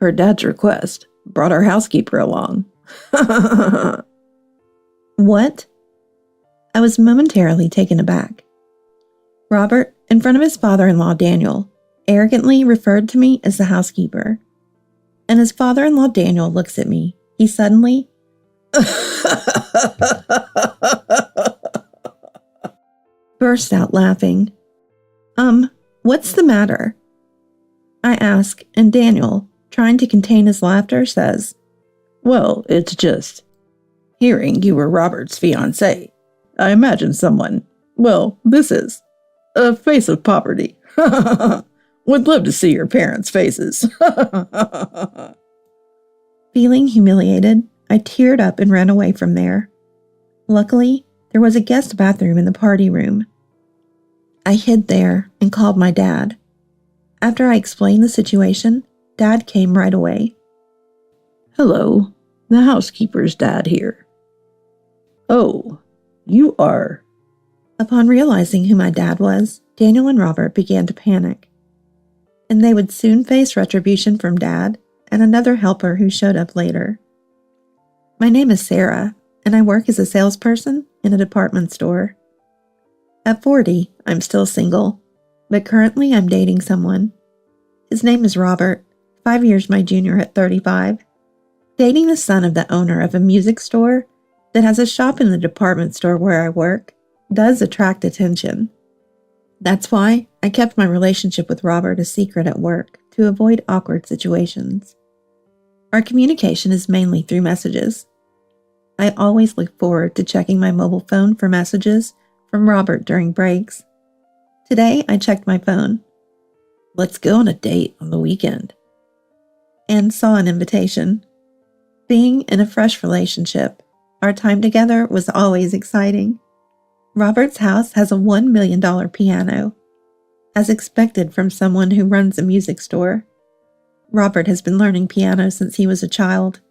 Per Dad's request, brought our housekeeper along. What? I was momentarily taken aback. Robert, in front of his father-in-law Daniel, arrogantly referred to me as the housekeeper. And as father-in-law Daniel looks at me, he suddenly burst out laughing. What's the matter? I ask, and Daniel, trying to contain his laughter, says, Well, it's just hearing you were Robert's fiancé. I imagine someone, well, this is a face of poverty. Would love to see your parents' faces. Feeling humiliated, I teared up and ran away from there. Luckily, there was a guest bathroom in the party room. I hid there and called my dad. After I explained the situation, Dad came right away. Hello, the housekeeper's dad here. Oh, you are... Upon realizing who my dad was, Daniel and Robert began to panic. And they would soon face retribution from Dad and another helper who showed up later. My name is Sarah, and I work as a salesperson in a department store. At 40, I'm still single, but currently I'm dating someone. His name is Robert, 5 years my junior at 35. Dating the son of the owner of a music store that has a shop in the department store where I work does attract attention. That's why I kept my relationship with Robert a secret at work to avoid awkward situations. Our communication is mainly through messages. I always look forward to checking my mobile phone for messages from Robert during breaks. Today, I checked my phone. Let's go on a date on the weekend. And saw an invitation. Being in a fresh relationship, our time together was always exciting. Robert's house has a $1 million piano, as expected from someone who runs a music store. Robert has been learning piano since he was a child.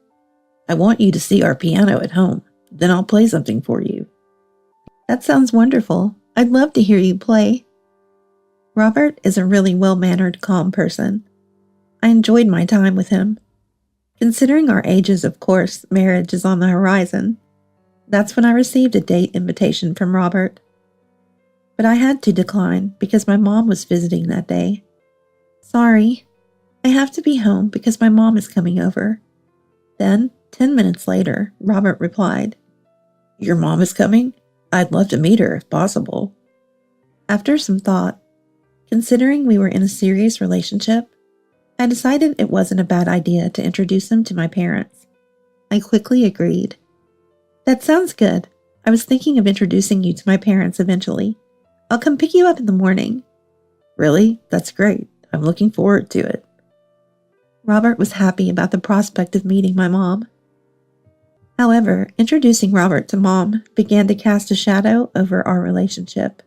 I want you to see our piano at home. Then I'll play something for you. That sounds wonderful. I'd love to hear you play. Robert is a really well-mannered, calm person. I enjoyed my time with him. Considering our ages, of course, marriage is on the horizon. That's when I received a date invitation from Robert. But I had to decline because my mom was visiting that day. Sorry, I have to be home because my mom is coming over. Then, 10 minutes later, Robert replied, Your mom is coming? I'd love to meet her if possible. After some thought, considering we were in a serious relationship, I decided it wasn't a bad idea to introduce him to my parents. I quickly agreed. That sounds good. I was thinking of introducing you to my parents eventually. I'll come pick you up in the morning. Really? That's great. I'm looking forward to it. Robert was happy about the prospect of meeting my mom. However, introducing Robert to Mom began to cast a shadow over our relationship.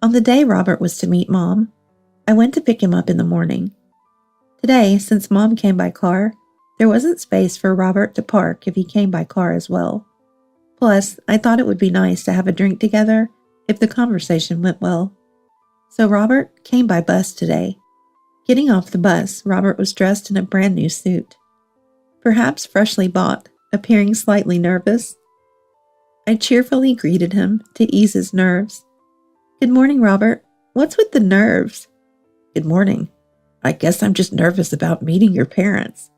On the day Robert was to meet Mom, I went to pick him up in the morning. Today, since Mom came by car, there wasn't space for Robert to park if he came by car as well. Plus, I thought it would be nice to have a drink together if the conversation went well. So Robert came by bus today. Getting off the bus, Robert was dressed in a brand new suit. Perhaps freshly bought, appearing slightly nervous. I cheerfully greeted him to ease his nerves. Good morning, Robert. What's with the nerves? Good morning. I guess I'm just nervous about meeting your parents,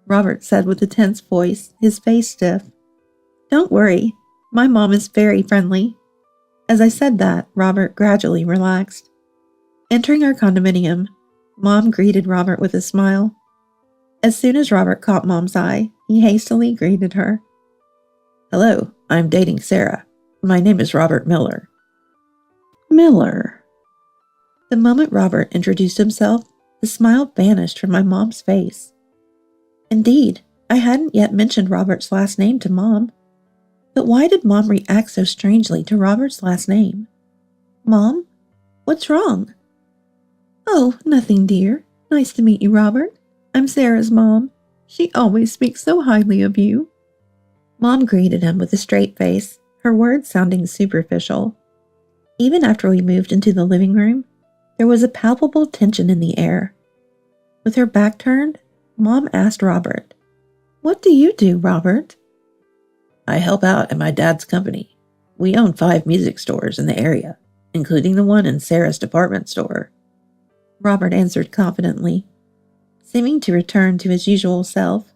Robert said with a tense voice, his face stiff. Don't worry, my mom is very friendly. As I said that, Robert gradually relaxed. Entering our condominium, Mom greeted Robert with a smile. As soon as Robert caught Mom's eye, he hastily greeted her. Hello, I'm dating Sarah. My name is Robert Miller. Miller. The moment Robert introduced himself, the smile vanished from my mom's face. Indeed, I hadn't yet mentioned Robert's last name to Mom. But why did Mom react so strangely to Robert's last name? Mom? What's wrong? Oh, nothing, dear. Nice to meet you, Robert. I'm Sarah's mom. She always speaks so highly of you. Mom greeted him with a straight face, her words sounding superficial. Even after we moved into the living room, there was a palpable tension in the air. With her back turned, Mom asked Robert, "What do you do, Robert?" I help out at my dad's company. We own 5 music stores in the area, including the one in Sarah's department store. Robert answered confidently, seeming to return to his usual self.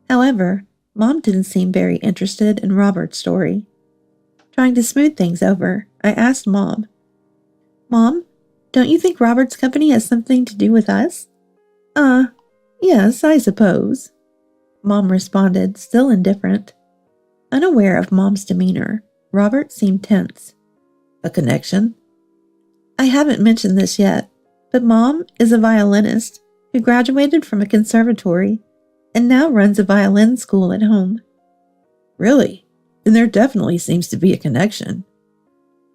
However, Mom didn't seem very interested in Robert's story. Trying to smooth things over, I asked Mom, "Mom, don't you think Robert's company has something to do with us?" Yes, I suppose," Mom responded, still indifferent. Unaware of Mom's demeanor, Robert seemed tense. "A connection?" "I haven't mentioned this yet, but Mom is a violinist who graduated from a conservatory and now runs a violin school at home." "Really? Then there definitely seems to be a connection."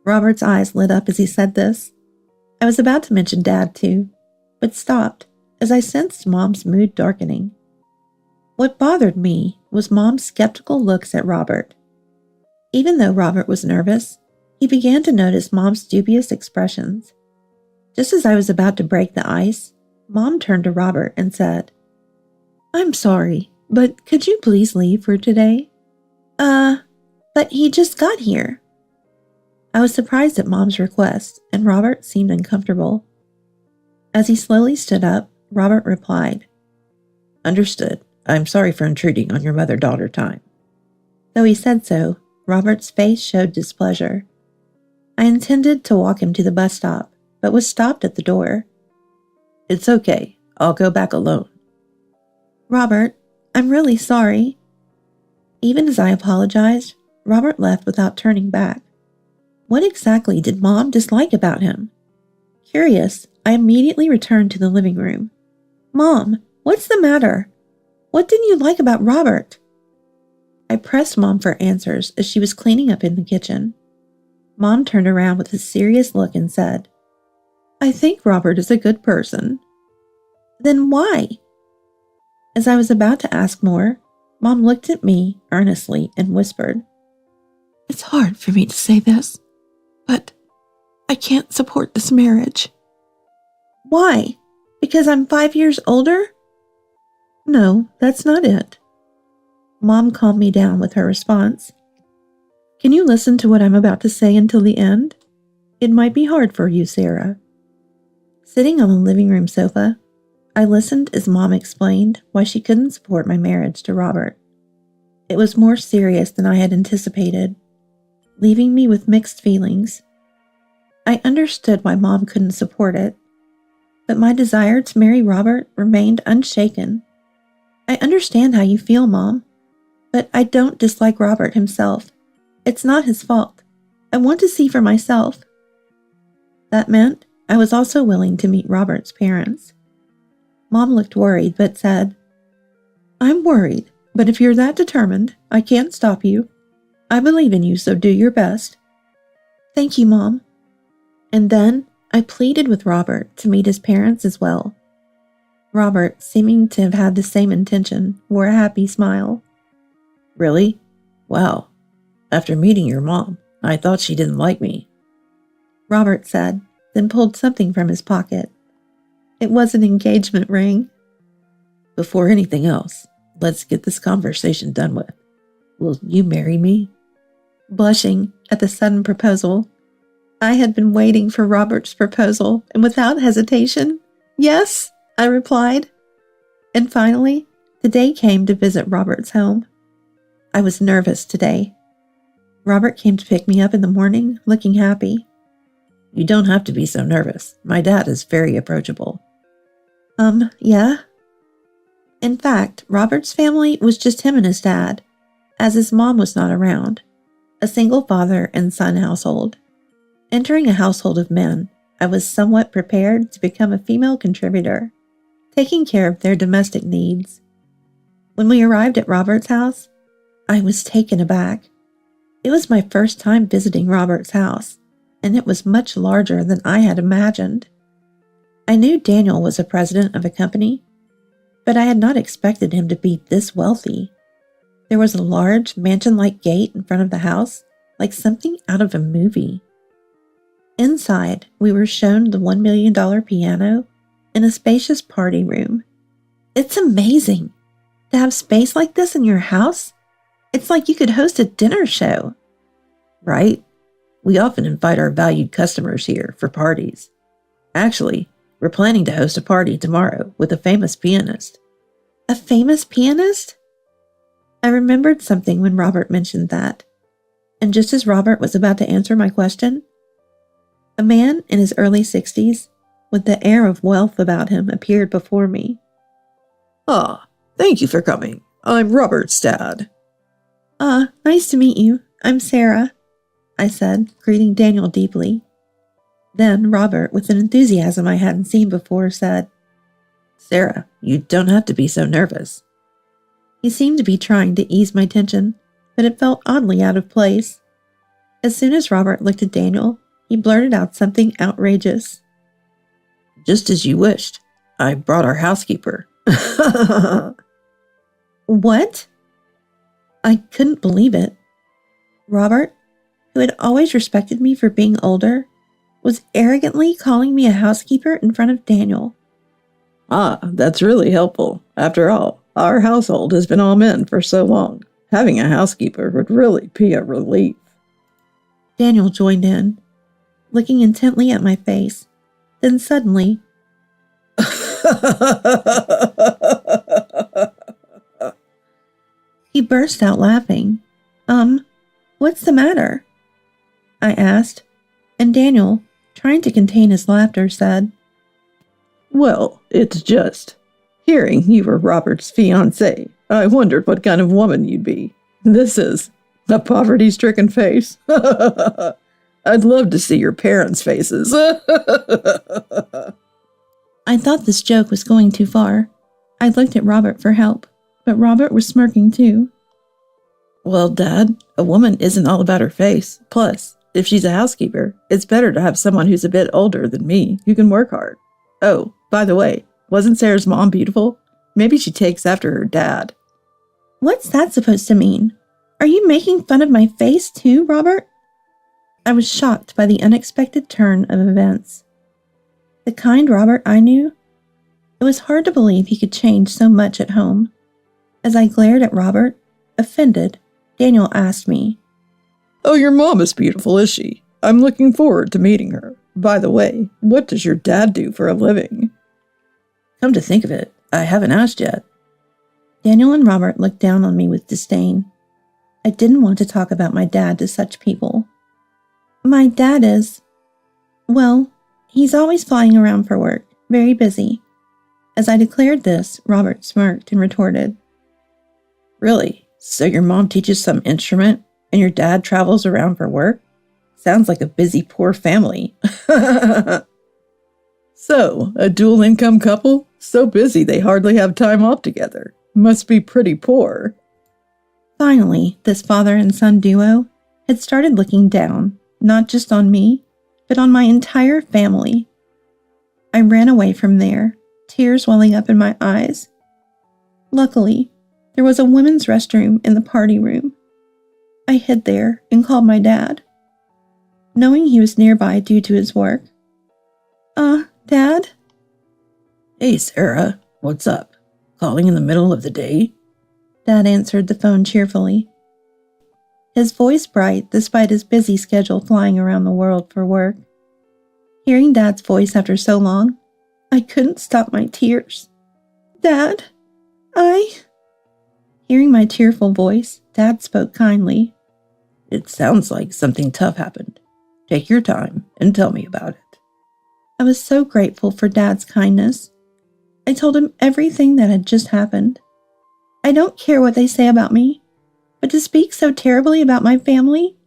Robert's eyes lit up as he said this. I was about to mention Dad too, but stopped as I sensed Mom's mood darkening. What bothered me was Mom's skeptical looks at Robert. Even though Robert was nervous, he began to notice Mom's dubious expressions. Just as I was about to break the ice, Mom turned to Robert and said, "I'm sorry, but could you please leave for today?" But he just got here." I was surprised at Mom's request, and Robert seemed uncomfortable. As he slowly stood up, Robert replied, "Understood. I'm sorry for intruding on your mother-daughter time." Though he said so, Robert's face showed displeasure. I intended to walk him to the bus stop, but was stopped at the door. "It's okay. I'll go back alone." "Robert, I'm really sorry." Even as I apologized, Robert left without turning back. What exactly did Mom dislike about him? Curious, I immediately returned to the living room. "Mom, what's the matter? What didn't you like about Robert?" I pressed Mom for answers as she was cleaning up in the kitchen. Mom turned around with a serious look and said, "I think Robert is a good person." "Then why?" As I was about to ask more, Mom looked at me earnestly and whispered, "It's hard for me to say this, but I can't support this marriage." "Why? Because I'm 5 years older?" "No, that's not it." Mom calmed me down with her response. "Can you listen to what I'm about to say until the end? It might be hard for you, Sarah." Sitting on the living room sofa, I listened as Mom explained why she couldn't support my marriage to Robert. It was more serious than I had anticipated, leaving me with mixed feelings. I understood why Mom couldn't support it, but my desire to marry Robert remained unshaken. "I understand how you feel, Mom, but I don't dislike Robert himself. It's not his fault. I want to see for myself." That meant I was also willing to meet Robert's parents. Mom looked worried but said, "I'm worried, but if you're that determined, I can't stop you. I believe in you, so do your best." "Thank you, Mom." And then I pleaded with Robert to meet his parents as well. Robert, seeming to have had the same intention, wore a happy smile. "Really? Wow. After meeting your mom, I thought she didn't like me," Robert said, then pulled something from his pocket. It was an engagement ring. "Before anything else, let's get this conversation done with. Will you marry me?" Blushing at the sudden proposal, I had been waiting for Robert's proposal, and without hesitation, "Yes," I replied. And finally, the day came to visit Robert's home. I was nervous today. Robert came to pick me up in the morning, looking happy. "You don't have to be so nervous. My dad is very approachable." Yeah? In fact, Robert's family was just him and his dad, as his mom was not around. A single father and son household. Entering a household of men, I was somewhat prepared to become a female contributor, taking care of their domestic needs. When we arrived at Robert's house, I was taken aback. It was my first time visiting Robert's house, and it was much larger than I had imagined. I knew Daniel was a president of a company, but I had not expected him to be this wealthy. There was a large mansion-like gate in front of the house, like something out of a movie. Inside, we were shown the $1 million piano in a spacious party room. It's amazing to have space like this in your house. It's like you could host a dinner show. Right? We often invite our valued customers here for parties. Actually, we're planning to host a party tomorrow with a famous pianist. A famous pianist? I remembered something when Robert mentioned that. And just as Robert was about to answer my question, a man in his early 60s with the air of wealth about him appeared before me. Ah, thank you for coming. I'm Robert's dad. Nice to meet you. I'm Sarah, I said, greeting Daniel deeply. Then Robert, with an enthusiasm I hadn't seen before, said, Sarah, you don't have to be so nervous. He seemed to be trying to ease my tension, but it felt oddly out of place. As soon as Robert looked at Daniel, he blurted out something outrageous. Just as you wished. I brought our housekeeper. What? I couldn't believe it. Robert, who had always respected me for being older, was arrogantly calling me a housekeeper in front of Daniel. Ah, that's really helpful. After all, our household has been all men for so long. Having a housekeeper would really be a relief. Daniel joined in, looking intently at my face. Then suddenly, he burst out laughing. What's the matter? I asked, and Daniel, trying to contain his laughter, said, Well, it's just. Hearing you were Robert's fiancée, I wondered what kind of woman you'd be. This is a poverty-stricken face. I'd love to see your parents' faces. I thought this joke was going too far. I looked at Robert for help, but Robert was smirking too. Well, Dad, a woman isn't all about her face. Plus, if she's a housekeeper, it's better to have someone who's a bit older than me who can work hard. Oh, by the way, wasn't Sarah's mom beautiful? Maybe she takes after her dad. What's that supposed to mean? Are you making fun of my face too, Robert? I was shocked by the unexpected turn of events. The kind Robert I knew, it was hard to believe he could change so much at home. As I glared at Robert, offended, Daniel asked me, Oh, your mom is beautiful, is she? I'm looking forward to meeting her. By the way, what does your dad do for a living? Come to think of it, I haven't asked yet. Daniel and Robert looked down on me with disdain. I didn't want to talk about my dad to such people. My dad is, well, he's always flying around for work, very busy. As I declared this, Robert smirked and retorted, Really? So your mom teaches some instrument and your dad travels around for work? Sounds like a busy, poor family. So, a dual income couple? So busy they hardly have time off together. Must be pretty poor. Finally, this father and son duo had started looking down, not just on me, but on my entire family. I ran away from there, tears welling up in my eyes. Luckily, there was a women's restroom in the party room. I hid there and called my dad. Knowing he was nearby due to his work. Dad? Hey, Sarah, what's up? Calling in the middle of the day? Dad answered the phone cheerfully. His voice bright despite his busy schedule flying around the world for work. Hearing Dad's voice after so long, I couldn't stop my tears. Dad, Hearing my tearful voice, Dad spoke kindly. It sounds like something tough happened. Take your time and tell me about it. I was so grateful for Dad's kindness. I told him everything that had just happened. I don't care what they say about me, but to speak so terribly about my family,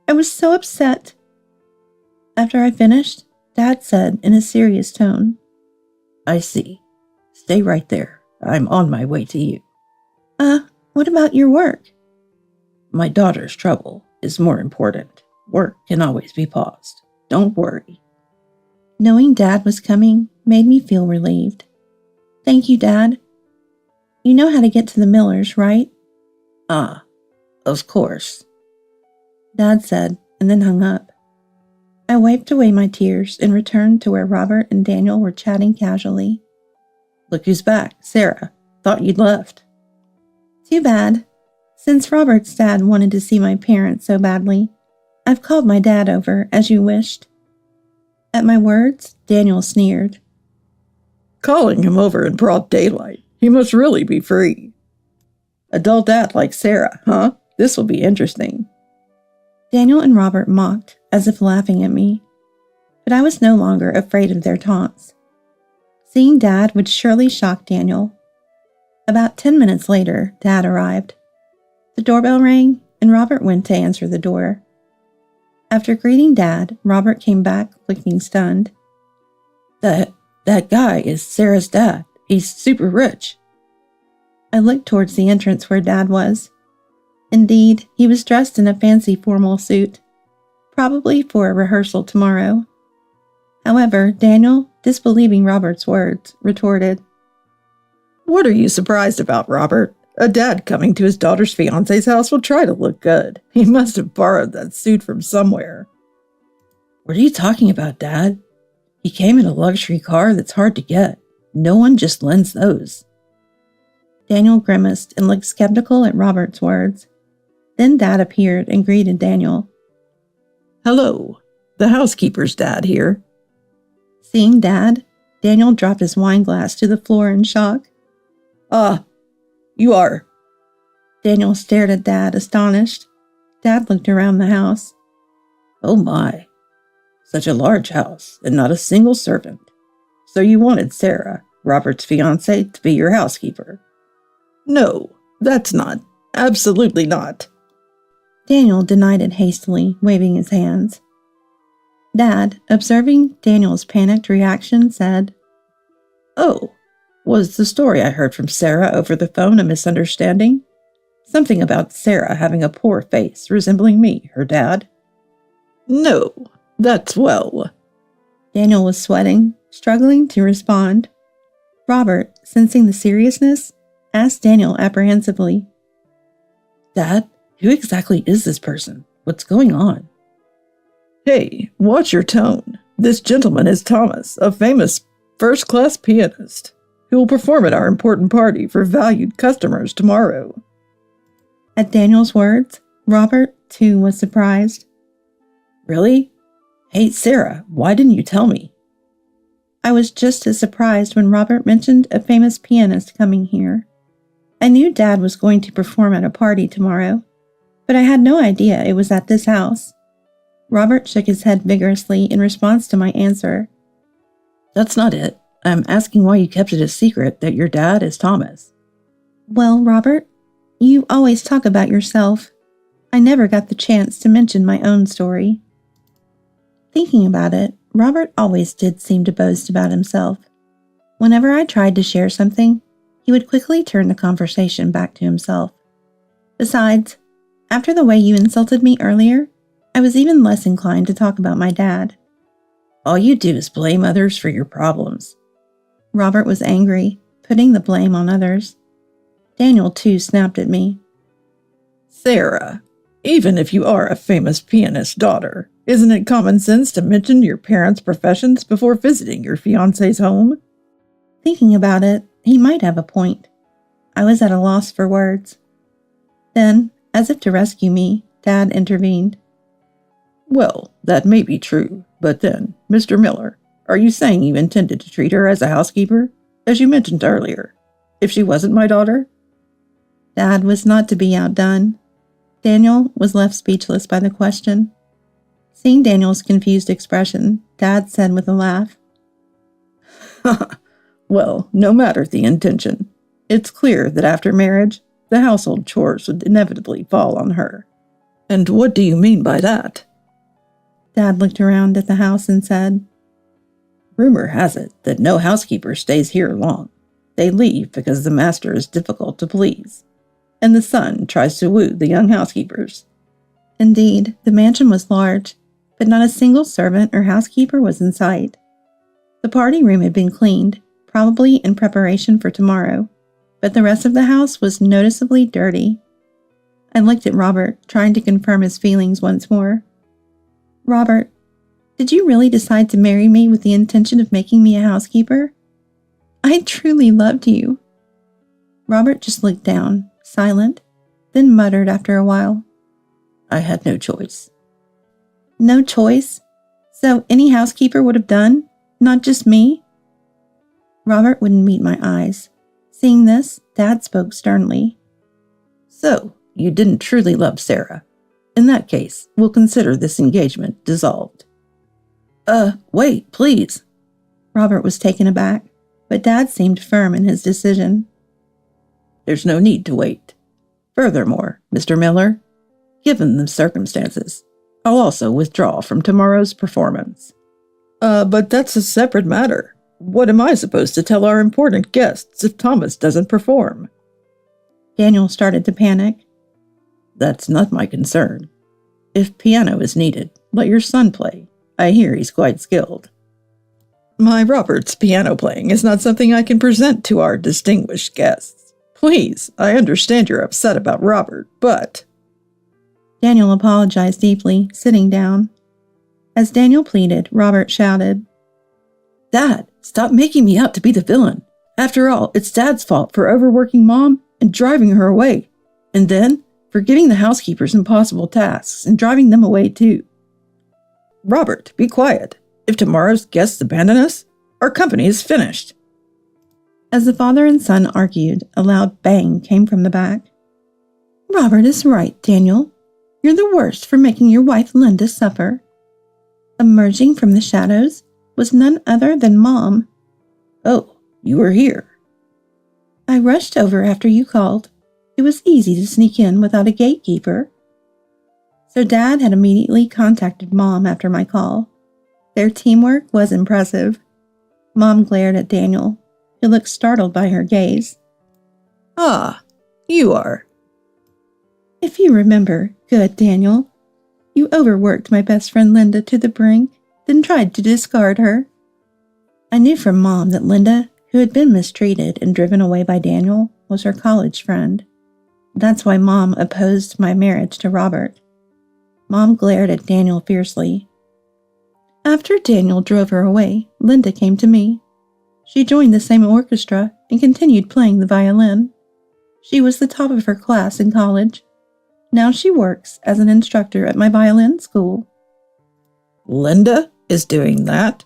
I was so upset. After I finished, Dad said in a serious tone, I see. Stay right there. I'm on my way to you. What about your work? My daughter's trouble is more important. Work can always be paused. Don't worry. Knowing Dad was coming made me feel relieved. Thank you, Dad. You know how to get to the Millers, right? Of course. Dad said, and then hung up. I wiped away my tears and returned to where Robert and Daniel were chatting casually. Look who's back, Sarah. Thought you'd left. Too bad. Since Robert's dad wanted to see my parents so badly, I've called my dad over, as you wished. At my words, Daniel sneered. Calling him over in broad daylight. He must really be free. A dull dad like Sarah, huh? This will be interesting. Daniel and Robert mocked, as if laughing at me. But I was no longer afraid of their taunts. Seeing Dad would surely shock Daniel. About 10 minutes later, Dad arrived. The doorbell rang, and Robert went to answer the door. After greeting Dad, Robert came back looking stunned. That guy is Sarah's dad. He's super rich. I looked towards the entrance where Dad was. Indeed, he was dressed in a fancy formal suit, probably for a rehearsal tomorrow. However, Daniel, disbelieving Robert's words, retorted, What are you surprised about, Robert? A dad coming to his daughter's fiance's house will try to look good. He must have borrowed that suit from somewhere. What are you talking about, Dad? He came in a luxury car that's hard to get. No one just lends those. Daniel grimaced and looked skeptical at Robert's words. Then Dad appeared and greeted Daniel. Hello, the housekeeper's dad here. Seeing Dad, Daniel dropped his wine glass to the floor in shock. You are. Daniel stared at Dad, astonished. Dad looked around the house. Oh my. Such a large house, and not a single servant. So you wanted Sarah, Robert's fiance, to be your housekeeper? No, that's not. Absolutely not. Daniel denied it hastily, waving his hands. Dad, observing Daniel's panicked reaction, said, Oh, was the story I heard from Sarah over the phone a misunderstanding? Something about Sarah having a poor face resembling me, her dad? No, that's well. Daniel was sweating, struggling to respond. Robert, sensing the seriousness, asked Daniel apprehensively, Dad, who exactly is this person? What's going on? Hey, watch your tone. This gentleman is Thomas, a famous first-class pianist, who will perform at our important party for valued customers tomorrow. At Daniel's words, Robert, too, was surprised. Really? Hey, Sarah, why didn't you tell me? I was just as surprised when Robert mentioned a famous pianist coming here. I knew Dad was going to perform at a party tomorrow, but I had no idea it was at this house. Robert shook his head vigorously in response to my answer. That's not it. I'm asking why you kept it a secret that your dad is Thomas. Well, Robert, you always talk about yourself. I never got the chance to mention my own story. Thinking about it, Robert always did seem to boast about himself. Whenever I tried to share something, he would quickly turn the conversation back to himself. Besides, after the way you insulted me earlier, I was even less inclined to talk about my dad. All you do is blame others for your problems. Robert was angry, putting the blame on others. Daniel, too, snapped at me. Sarah, even if you are a famous pianist's daughter, isn't it common sense to mention your parents' professions before visiting your fiancé's home? Thinking about it, he might have a point. I was at a loss for words. Then, as if to rescue me, Dad intervened. Well, that may be true, but then, Mr. Miller, are you saying you intended to treat her as a housekeeper, as you mentioned earlier, if she wasn't my daughter? Dad was not to be outdone. Daniel was left speechless by the question. Seeing Daniel's confused expression, Dad said with a laugh, Well, no matter the intention, it's clear that after marriage, the household chores would inevitably fall on her. And what do you mean by that? Dad looked around at the house and said, Rumor has it that no housekeeper stays here long. They leave because the master is difficult to please, and the son tries to woo the young housekeepers. Indeed, the mansion was large, but not a single servant or housekeeper was in sight. The party room had been cleaned, probably in preparation for tomorrow, but the rest of the house was noticeably dirty. I looked at Robert, trying to confirm his feelings once more. Robert, did you really decide to marry me with the intention of making me a housekeeper? I truly loved you. Robert just looked down, silent, then muttered after a while. I had no choice. No choice? So any housekeeper would have done? Not just me? Robert wouldn't meet my eyes. Seeing this, Dad spoke sternly. So, you didn't truly love Sarah. In that case, we'll consider this engagement dissolved. Wait, please. Robert was taken aback, but Dad seemed firm in his decision. There's no need to wait. Furthermore, Mr. Miller, given the circumstances, I'll also withdraw from tomorrow's performance. But that's a separate matter. What am I supposed to tell our important guests if Thomas doesn't perform? Daniel started to panic. That's not my concern. If piano is needed, let your son play. I hear he's quite skilled. My Robert's piano playing is not something I can present to our distinguished guests. Please, I understand you're upset about Robert, but... Daniel apologized deeply, sitting down. As Daniel pleaded, Robert shouted, Dad, stop making me out to be the villain. After all, it's Dad's fault for overworking Mom and driving her away. And then, for giving the housekeepers impossible tasks and driving them away too. Robert, be quiet. If tomorrow's guests abandon us, our company is finished. As the father and son argued, a loud bang came from the back. Robert is right, Daniel. You're the worst for making your wife Linda suffer. Emerging from the shadows was none other than Mom. Oh, you were here. I rushed over after you called. It was easy to sneak in without a gatekeeper. So Dad had immediately contacted Mom after my call. Their teamwork was impressive. Mom glared at Daniel, who looked startled by her gaze. Ah, you are. If you remember, good Daniel, you overworked my best friend Linda to the brink, then tried to discard her. I knew from Mom that Linda, who had been mistreated and driven away by Daniel, was her college friend. That's why Mom opposed my marriage to Robert. Mom glared at Daniel fiercely. After Daniel drove her away, Linda came to me. She joined the same orchestra and continued playing the violin. She was the top of her class in college. Now she works as an instructor at my violin school. Linda is doing that?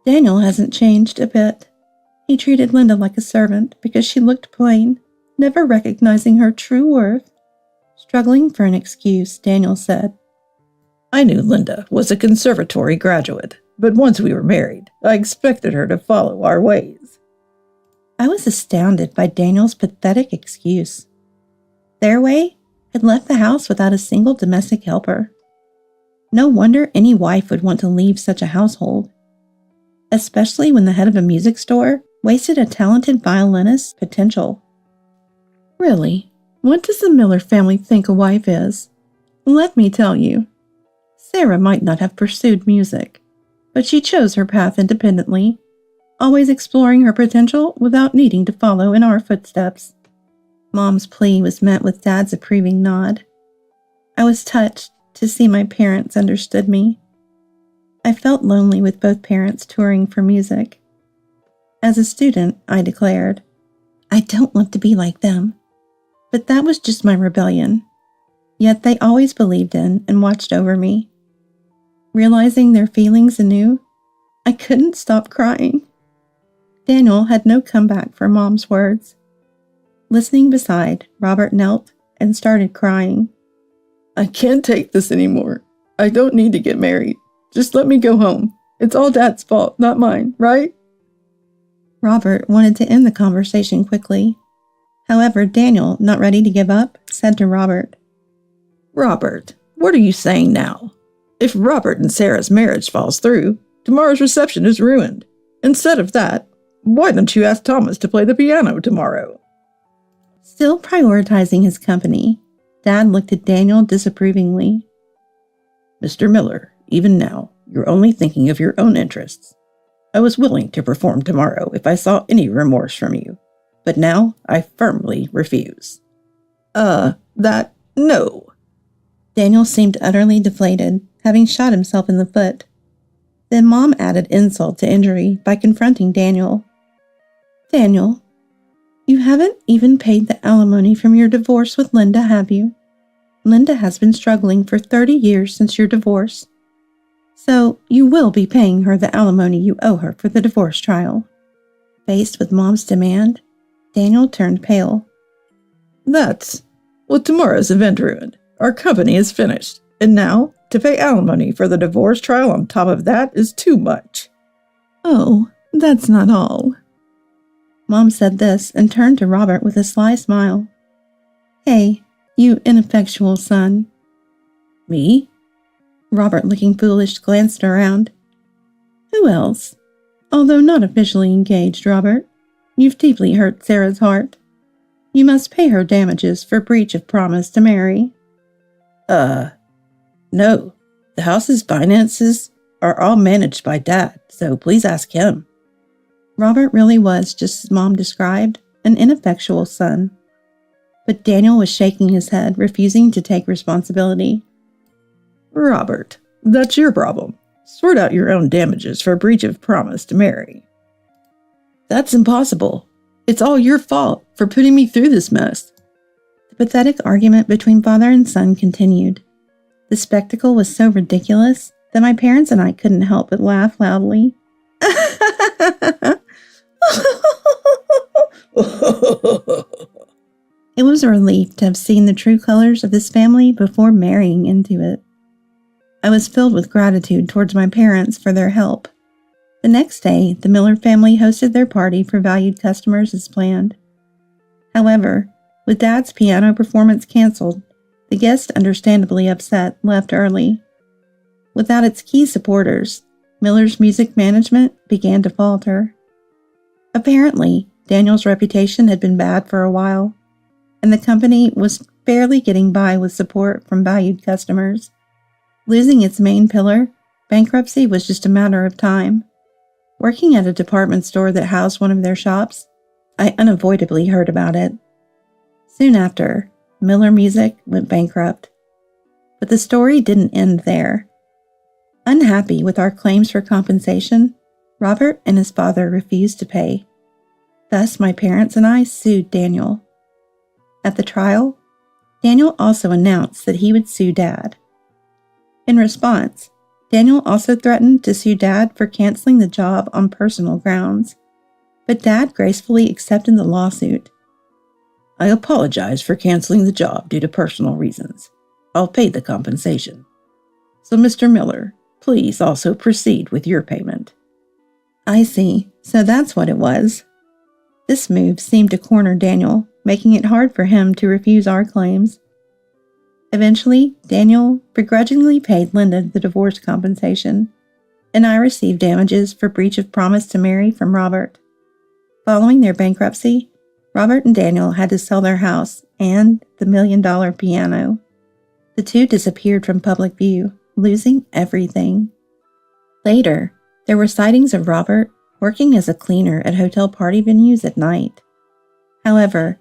Daniel hasn't changed a bit. He treated Linda like a servant because she looked plain, never recognizing her true worth. Struggling for an excuse, Daniel said, I knew Linda was a conservatory graduate, but once we were married, I expected her to follow our ways. I was astounded by Daniel's pathetic excuse. Their way had left the house without a single domestic helper. No wonder any wife would want to leave such a household, especially when the head of a music store wasted a talented violinist's potential. Really, what does the Miller family think a wife is? Let me tell you. Sarah might not have pursued music, but she chose her path independently, always exploring her potential without needing to follow in our footsteps. Mom's plea was met with Dad's approving nod. I was touched to see my parents understood me. I felt lonely with both parents touring for music. As a student, I declared, I don't want to be like them. But that was just my rebellion. Yet they always believed in and watched over me. Realizing their feelings anew, I couldn't stop crying. Daniel had no comeback for Mom's words. Listening beside, Robert knelt and started crying. I can't take this anymore. I don't need to get married. Just let me go home. It's all Dad's fault, not mine, right? Robert wanted to end the conversation quickly. However, Daniel, not ready to give up, said to Robert, Robert, what are you saying now? If Robert and Sarah's marriage falls through, tomorrow's reception is ruined. Instead of that, why don't you ask Thomas to play the piano tomorrow? Still prioritizing his company, Dad looked at Daniel disapprovingly. Mr. Miller, even now, you're only thinking of your own interests. I was willing to perform tomorrow if I saw any remorse from you, but now I firmly refuse. No. Daniel seemed utterly deflated, having shot himself in the foot. Then Mom added insult to injury by confronting Daniel. Daniel, You haven't even paid the alimony from your divorce with Linda, have you? Linda has been struggling for 30 years since your divorce. So you will be paying her the alimony you owe her for the divorce trial." Faced with Mom's demand, Daniel turned pale. "That's what tomorrow's event ruined. Our company is finished, and now to pay alimony for the divorce trial on top of that is too much." "Oh, that's not all." Mom said this and turned to Robert with a sly smile. "Hey, you ineffectual son." "Me?" Robert, looking foolish, glanced around. "Who else? Although not officially engaged, Robert, you've deeply hurt Sarah's heart. You must pay her damages for breach of promise to marry." No. The house's finances are all managed by Dad, so please ask him." Robert really was, just as Mom described, an ineffectual son. But Daniel was shaking his head, refusing to take responsibility. "Robert, that's your problem. Sort out your own damages for breach of promise to marry." "That's impossible. It's all your fault for putting me through this mess." The pathetic argument between father and son continued. The spectacle was so ridiculous that my parents and I couldn't help but laugh loudly. It was a relief to have seen the true colors of this family before marrying into it. I was filled with gratitude towards my parents for their help. The next day, the Miller family hosted their party for valued customers as planned. However, with Dad's piano performance canceled, the guests, understandably upset, left early. Without its key supporters, Miller's music management began to falter. Apparently, Daniel's reputation had been bad for a while, and the company was barely getting by with support from valued customers. Losing its main pillar, bankruptcy was just a matter of time. Working at a department store that housed one of their shops, I unavoidably heard about it. Soon after, Miller Music went bankrupt. But the story didn't end there. Unhappy with our claims for compensation, Robert and his father refused to pay. Thus, my parents and I sued Daniel. At the trial, Daniel also announced that he would sue Dad. In response, Daniel also threatened to sue Dad for canceling the job on personal grounds, but Dad gracefully accepted the lawsuit. "I apologize for canceling the job due to personal reasons. I'll pay the compensation. So, Mr. Miller, please also proceed with your payment." I see, so that's what it was. This move seemed to corner Daniel, making it hard for him to refuse our claims. Eventually, Daniel begrudgingly paid Linda the divorce compensation, and I received damages for breach of promise to marry from Robert. Following their bankruptcy, Robert and Daniel had to sell their house and the $1 million piano. The two disappeared from public view, losing everything. Later, there were sightings of Robert working as a cleaner at hotel party venues at night. However,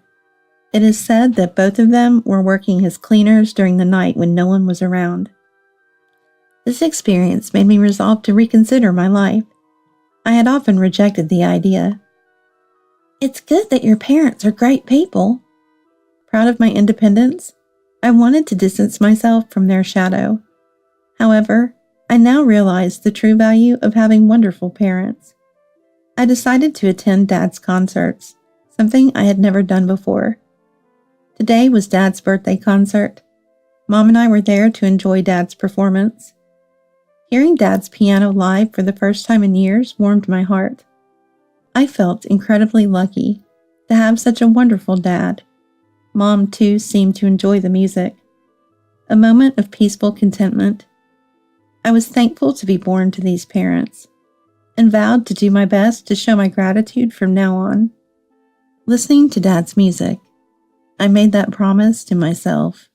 it is said that both of them were working as cleaners during the night when no one was around. This experience made me resolve to reconsider my life. I had often rejected the idea. It's good that your parents are great people. Proud of my independence, I wanted to distance myself from their shadow. However, I now realize the true value of having wonderful parents. I decided to attend Dad's concerts, something I had never done before. Today was Dad's birthday concert. Mom and I were there to enjoy Dad's performance. Hearing Dad's piano live for the first time in years warmed my heart. I felt incredibly lucky to have such a wonderful dad. Mom, too, seemed to enjoy the music. A moment of peaceful contentment. I was thankful to be born to these parents, and vowed to do my best to show my gratitude from now on. Listening to Dad's music, I made that promise to myself.